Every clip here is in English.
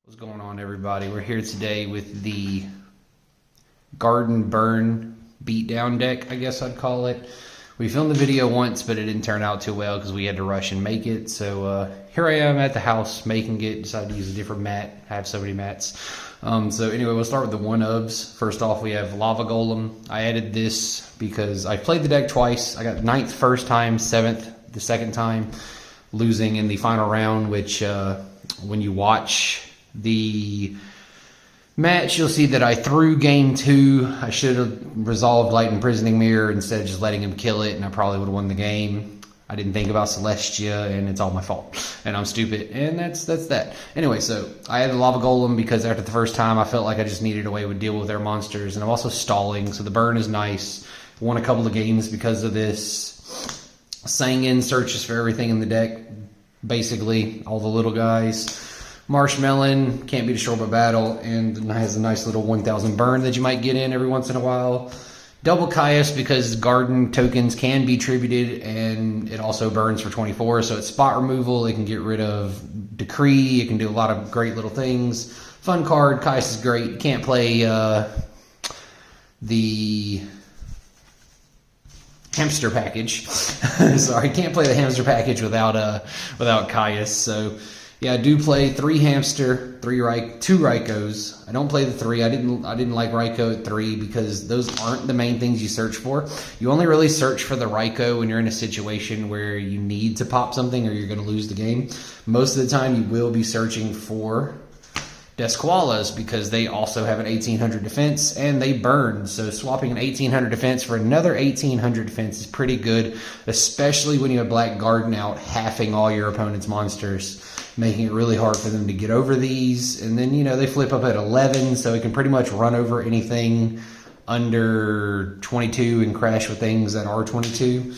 What's going on, everybody? We're here today with the Garden Burn beatdown deck, I guess I'd call it. We filmed the video once, but it didn't turn out too well because we had to rush and make it. So here I am at the house making it. Decided to use a different mat. I have so many mats. So anyway, we'll start with the one-ofs. First off, we have Lava Golem. I added this because I played the deck twice. I got 9th first time, 7th the second time, losing in the final round, which when you watch the match, you'll see that I threw game 2. I should have resolved Light Imprisoning Mirror instead of just letting him kill it, and I probably would have won the game. I didn't think about Celestia, and it's all my fault. And I'm stupid, and that's that. Anyway, so I had the Lava Golem because after the first time, I felt like I just needed a way to deal with their monsters, and I'm also stalling, so the burn is nice. Won a couple of games because of this. Sanguine searches for everything in the deck, basically, all the little guys. Marshmelon can't be destroyed by battle and has a nice little 1000 burn that you might get in every once in a while. Double Caius because garden tokens can be tributed and it also burns for 24, so it's spot removal. It can get rid of Decree. It can do a lot of great little things. Fun card. Caius is great. You can't play the hamster package. Sorry, can't play the hamster package without Caius. So yeah, I do play 3 hamster, 2 Raikos. I don't play the 3. I didn't like Raiko at 3 because those aren't the main things you search for. You only really search for the Raiko when you're in a situation where you need to pop something or you're going to lose the game. Most of the time you will be searching for Desqualas because they also have an 1800 defense and they burn. So swapping an 1800 defense for another 1800 defense is pretty good, especially when you have Black Garden out halving all your opponent's monsters, making it really hard for them to get over these. And then, you know, they flip up at 11, so it can pretty much run over anything under 22 and crash with things that are 22.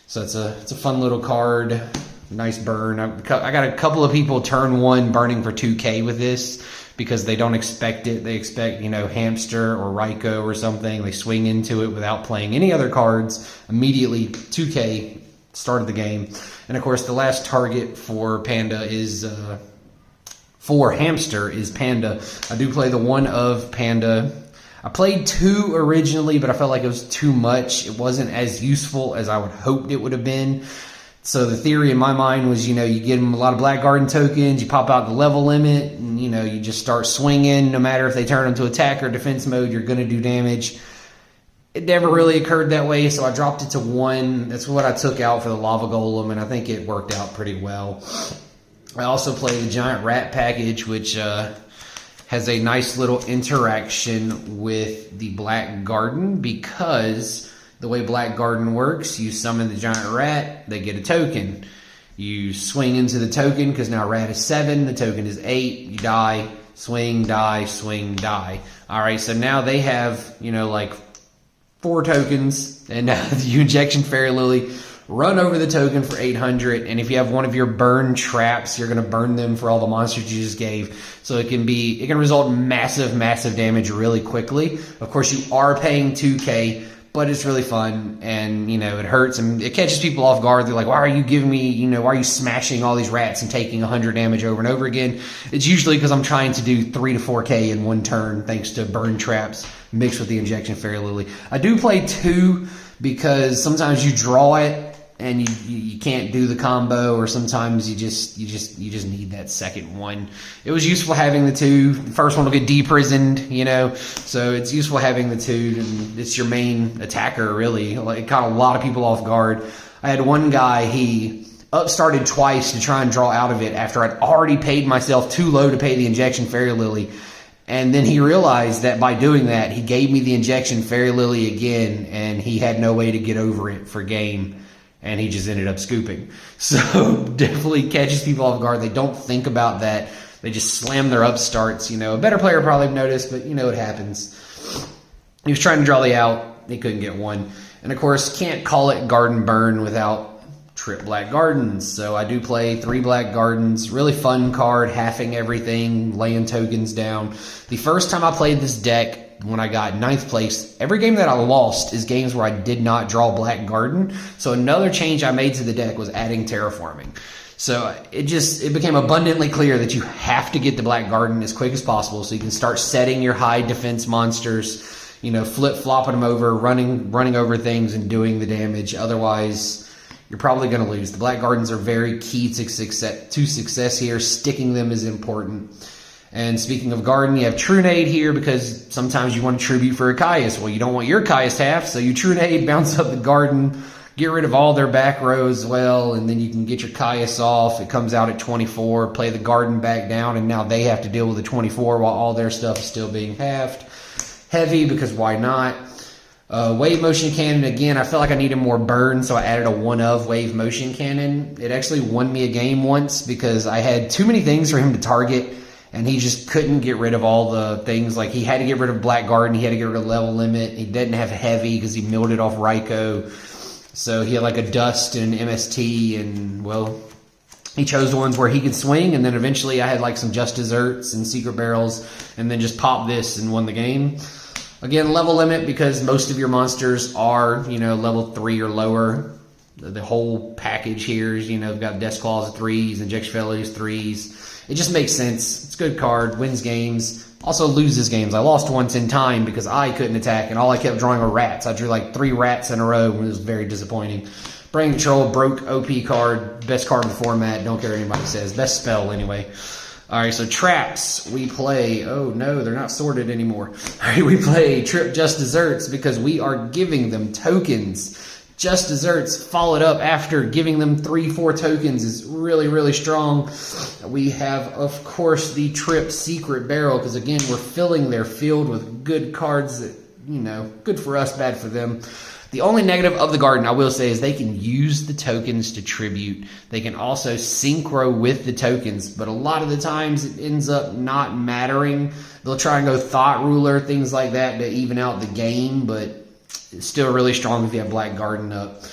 So it's a fun little card. Nice burn. I got a couple of people turn 1 burning for 2k with this because they don't expect it. They expect, you know, hamster or Raiko or something. They swing into it without playing any other cards. Immediately 2k started the game. And of course, the last target for Panda is for hamster is Panda. I do play the one of Panda. I played 2 originally, but I felt like it was too much. It wasn't as useful as I would hoped it would have been. So the theory in my mind was, you know, you get them a lot of Black Garden tokens, you pop out the level limit, and, you know, you just start swinging. No matter if they turn them to attack or defense mode, you're going to do damage. It never really occurred that way, so I dropped it to 1. That's what I took out for the Lava Golem, and I think it worked out pretty well. I also play the Giant Rat package, which has a nice little interaction with the Black Garden because the way Black Garden works, you summon the Giant Rat, they get a token. You swing into the token because now Rat is 7, the token is 8, you die, swing, die, swing, die. All right, so now they have, you know, like 4 tokens, and now you Injection Fairy Lily, run over the token for 800, and if you have one of your burn traps, you're going to burn them for all the monsters you just gave. So it can result in massive damage really quickly. Of course, you are paying 2k, but it's really fun, and, you know, it hurts, and it catches people off guard. They're like, why are you giving me, you know, why are you smashing all these rats and taking 100 damage over and over again? It's usually because I'm trying to do 3 to 4k in one turn, thanks to burn traps mixed with the Injection Fairy Lily. I do play 2 because sometimes you draw it and you can't do the combo, or sometimes you just need that second one. It was useful having the 2. The first one will get deprisoned, you know, so it's useful having the 2, and it's your main attacker, really. Like, it caught a lot of people off guard. I had one guy, he upstarted twice to try and draw out of it after I'd already paid myself too low to pay the Injection Fairy Lily. And then he realized that by doing that, he gave me the Injection Fairy Lily again, and he had no way to get over it for game. And he just ended up scooping. So definitely catches people off guard. They don't think about that. They just slam their upstarts. You know, a better player probably noticed, but, you know, it happens. He was trying to draw the out. He couldn't get one. And, of course, can't call it Garden Burn without Trip Black Gardens. So I do play 3 Black Gardens. Really fun card, halving everything, laying tokens down. The first time I played this deck, when I got 9th place, every game that I lost is games where I did not draw Black Garden. So another change I made to the deck was adding terraforming. So it became abundantly clear that you have to get the Black Garden as quick as possible so you can start setting your high defense monsters, you know, flip-flopping them over, running over things and doing the damage. Otherwise, you're probably going to lose. The Black Gardens are very key to success here. Sticking them is important. And speaking of Garden, you have Trunade here because sometimes you want to tribute for a Caius. Well, you don't want your Caius half, so you Trunade, bounce up the Garden, get rid of all their back rows as well, and then you can get your Caius off. It comes out at 24, play the Garden back down, and now they have to deal with the 24 while all their stuff is still being halved. Heavy, because why not? Wave Motion Cannon, again, I felt like I needed more burn, so I added a one-of Wave Motion Cannon. It actually won me a game once because I had too many things for him to target, and he just couldn't get rid of all the things. Like, he had to get rid of Black Garden, he had to get rid of Level Limit, he didn't have Heavy because he milled it off Raikou. So he had like a Dust and MST, and, well, he chose the ones where he could swing, and then eventually I had like some Just Desserts and Secret Barrels, and then just popped this and won the game. Again, Level Limit because most of your monsters are, you know, level 3 or lower. The whole package here is, you know, got Death Claws 3s, Injection Failures 3s. It just makes sense. It's a good card, wins games, also loses games. I lost once in time because I couldn't attack, and all I kept drawing were rats. I drew like 3 rats in a row, and it was very disappointing. Brain Control, broke OP card, best card in the format, don't care what anybody says. Best spell anyway. Alright, so traps, we play, oh no, they're not sorted anymore. Alright, we play Trip Just Desserts because we are giving them tokens. Just Desserts followed up after giving them 3-4 tokens is really, really strong. We have, of course, the Trip Secret Barrel because, again, we're filling their field with good cards that, you know, good for us, bad for them. The only negative of the Garden, I will say, is they can use the tokens to tribute. They can also synchro with the tokens, but a lot of the times it ends up not mattering. They'll try and go Thought Ruler, things like that to even out the game, but it's still really strong if you have Black Garden up.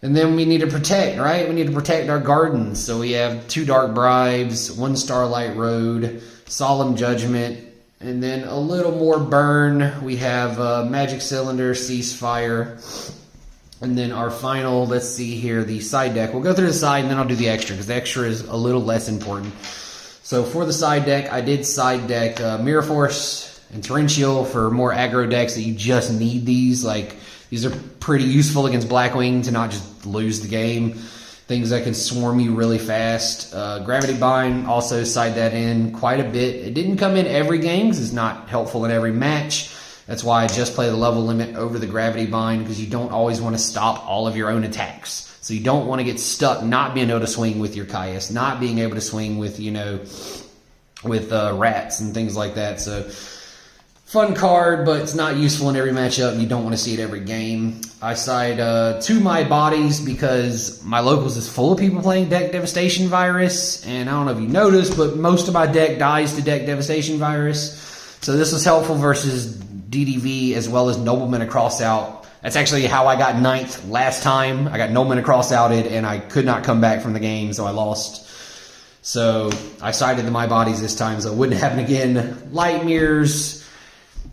And then we need to protect, right? We need to protect our gardens. So we have 2 Dark Bribes, 1 Starlight Road, Solemn Judgment, and then a little more burn. We have Magic Cylinder, Ceasefire, and then our final, let's see here, the side deck. We'll go through the side and then I'll do the extra because the extra is a little less important. So for the side deck, I did side deck Mirror Force and Torrential for more aggro decks that you just need these. Like, these are pretty useful against Blackwing to not just lose the game. Things that can swarm you really fast. Gravity Bind, also side that in quite a bit. It didn't come in every game because it's not helpful in every match. That's why I just play the Level Limit over the Gravity Bind because you don't always want to stop all of your own attacks. So you don't want to get stuck not being able to swing with your Caius, not being able to swing with, you know, with rats and things like that. So fun card, but it's not useful in every matchup. You don't want to see it every game. I side 2 My Bodies because my locals is full of people playing Deck Devastation Virus, and I don't know if you noticed, but most of my deck dies to Deck Devastation Virus. So this was helpful versus DDV as well as Nobleman Across Out. That's actually how I got 9th last time. I got Nobleman Across Outed, and I could not come back from the game, so I lost. So I sided the My Bodies this time, so it wouldn't happen again. Light Mirrors,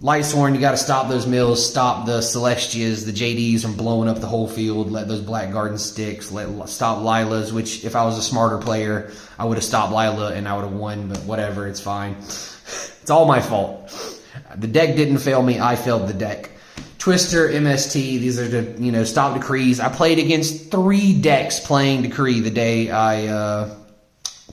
Lightsworn, you got to stop those mills, stop the Celestias, the JDs from blowing up the whole field, let those Black Garden sticks, stop Lila's, which if I was a smarter player, I would have stopped Lila and I would have won, but whatever, it's fine. It's all my fault. The deck didn't fail me, I failed the deck. Twister, MST, these are the, you know, stop decrees. I played against 3 decks playing Decree the day I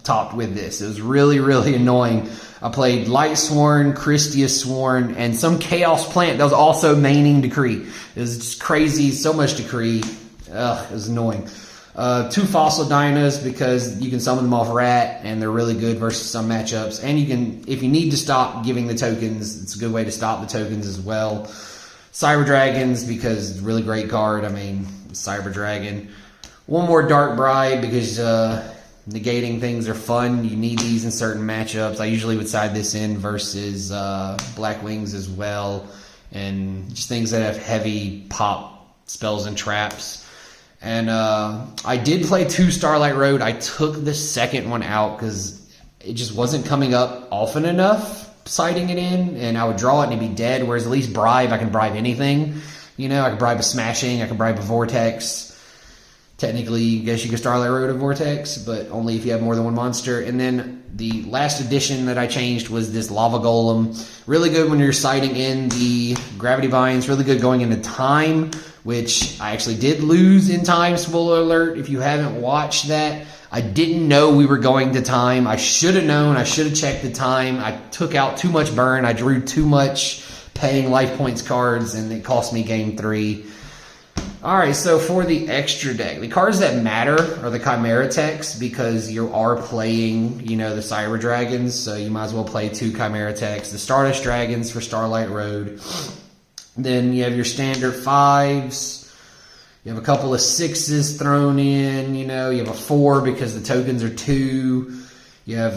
topped with this. It was really, really annoying. I played Lightsworn, Christia Sworn, and some Chaos Plant that was also maining Decree. It was just crazy, so much Decree. Ugh, it was annoying. 2 Fossil Dinos because you can summon them off Rat, and they're really good versus some matchups. And you can, if you need to stop giving the tokens, it's a good way to stop the tokens as well. Cyber Dragons because it's a really great card. I mean, Cyber Dragon. 1 more Dark Bribe because negating things are fun. You need these in certain matchups. I usually would side this in versus Black Wings as well. And just things that have heavy pop spells and traps. And I did play 2 Starlight Road. I took the second one out because it just wasn't coming up often enough, siding it in. And I would draw it and it'd be dead. Whereas at least Bribe, I can bribe anything. You know, I can bribe a Smashing. I can bribe a Vortex. Technically, I guess you could Starlight Road a Vortex, but only if you have more than one monster. And then the last addition that I changed was this Lava Golem. Really good when you're sighting in the Gravity Vines. Really good going into time, which I actually did lose in time. Spoiler alert, if you haven't watched that. I didn't know we were going to time. I should have known. I should have checked the time. I took out too much burn. I drew too much paying life points cards, and it cost me game 3. Alright, so for the extra deck, the cards that matter are the Chimera Techs, because you are playing, the Cyber Dragons, so you might as well play 2 Chimera Techs. The Stardust Dragons for Starlight Road. Then you have your standard 5s. You have a couple of 6s thrown in, you have a 4 because the tokens are 2. You have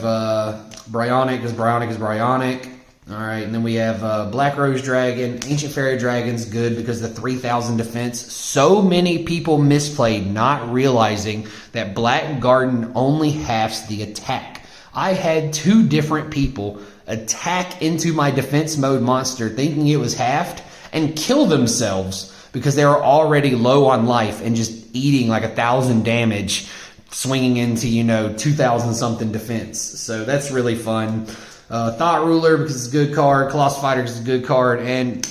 Bryonic because Bryonic is Bryonic. Alright, and then we have Black Rose Dragon. Ancient Fairy Dragon's good because the 3,000 defense. So many people misplayed, not realizing that Black Garden only halves the attack. I had 2 different people attack into my defense mode monster thinking it was halved and kill themselves because they were already low on life and just eating like 1,000 damage, swinging into, 2,000 something defense. So that's really fun. Thought Ruler because it's a good card. Colossal Fighter because it's a good card. And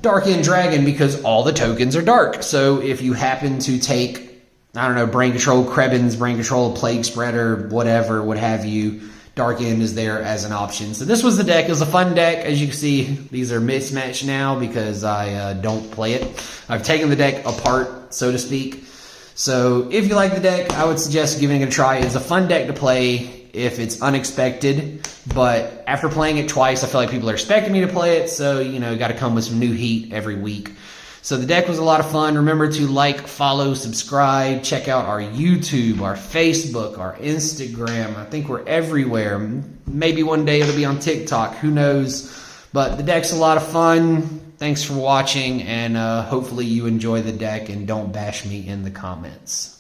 Dark End Dragon because all the tokens are dark. So if you happen to take, Brain Control, Krebins, Brain Control, Plague Spreader, whatever, what have you, Dark End is there as an option. So this was the deck. It was a fun deck. As you can see, these are mismatched now because I don't play it. I've taken the deck apart, so to speak. So if you like the deck, I would suggest giving it a try. It's a fun deck to play if it's unexpected, but after playing it twice, I feel like people are expecting me to play it, so, got to come with some new heat every week. So the deck was a lot of fun. Remember to like, follow, subscribe, check out our YouTube, our Facebook, our Instagram. I think we're everywhere. Maybe one day it'll be on TikTok, who knows, but the deck's a lot of fun. Thanks for watching, and hopefully you enjoy the deck and don't bash me in the comments.